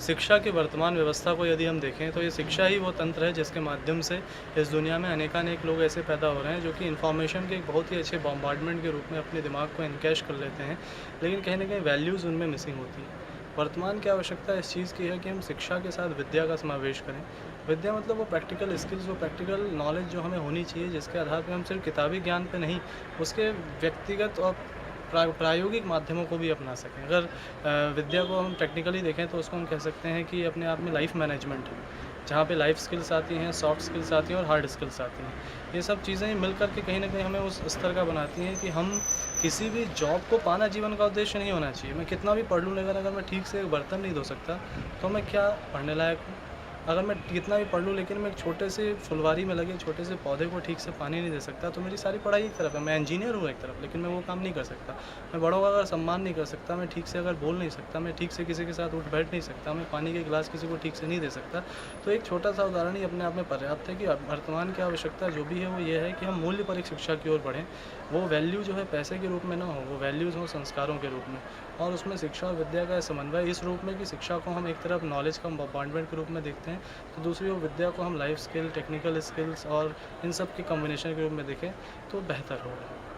शिक्षा की वर्तमान व्यवस्था को यदि हम देखें तो ये शिक्षा ही वो तंत्र है जिसके माध्यम से इस दुनिया में अनेकानेक लोग ऐसे पैदा हो रहे हैं जो कि इन्फॉर्मेशन के एक बहुत ही अच्छे बॉम्बार्डमेंट के रूप में अपने दिमाग को इनकैश कर लेते हैं, लेकिन कहीं न कहीं वैल्यूज़ उनमें मिसिंग होती है। वर्तमान की आवश्यकता इस चीज़ की है कि हम शिक्षा के साथ विद्या का समावेश करें। विद्या मतलब वो प्रैक्टिकल स्किल्स, वो प्रैक्टिकल नॉलेज जो हमें होनी चाहिए, जिसके आधार पे हम सिर्फ़ किताबी ज्ञान पे नहीं, उसके व्यक्तिगत और प्रायोगिक माध्यमों को भी अपना सकें। अगर विद्या को हम टेक्निकली देखें तो उसको हम कह सकते हैं कि अपने आप में लाइफ मैनेजमेंट है, जहाँ पे लाइफ स्किल्स आती हैं, सॉफ्ट स्किल्स आती हैं और हार्ड स्किल्स आती हैं। ये सब चीज़ें ही मिल कर के कहीं न कहीं हमें उस स्तर का बनाती हैं कि हम किसी भी जॉब को पाना जीवन का उद्देश्य नहीं होना चाहिए। मैं कितना भी पढ़ लूँ, लेकिन अगर मैं ठीक से एक बर्तन नहीं धो सकता, तो मैं क्या पढ़ने लायक हूँ? अगर मैं कितना भी पढ़ लूँ, लेकिन मैं एक छोटे से फुलवारी में लगे छोटे से पौधे को ठीक से पानी नहीं दे सकता, तो मेरी सारी पढ़ाई एक तरफ है। मैं इंजीनियर हूँ एक तरफ, लेकिन मैं वो काम नहीं कर सकता। मैं बड़ों का अगर सम्मान नहीं कर सकता, मैं ठीक से अगर बोल नहीं सकता, मैं ठीक से किसी के साथ उठ-बैठ नहीं सकता, मैं पानी के गिलास किसी को ठीक से नहीं दे सकता, तो एक छोटा-सा उदाहरण ही अपने आप में पर्याप्त है कि वर्तमान की आवश्यकता जो भी है वो ये है कि हम मूल्य पर एक शिक्षा की ओर बढ़ें। वो वैल्यू जो है पैसे के रूप में ना हो, वो वैल्यूज़ हों संस्कारों के रूप में। और उसमें शिक्षा और विद्या का समन्वय इस रूप में कि शिक्षा को हम एक तरफ नॉलेज का बॉम्बार्डमेंट के रूप में देखते हैं, तो दूसरी ओर विद्या को हम लाइफ स्किल, टेक्निकल स्किल्स और इन सब के कॉम्बिनेशन के रूप में देखें तो बेहतर होगा।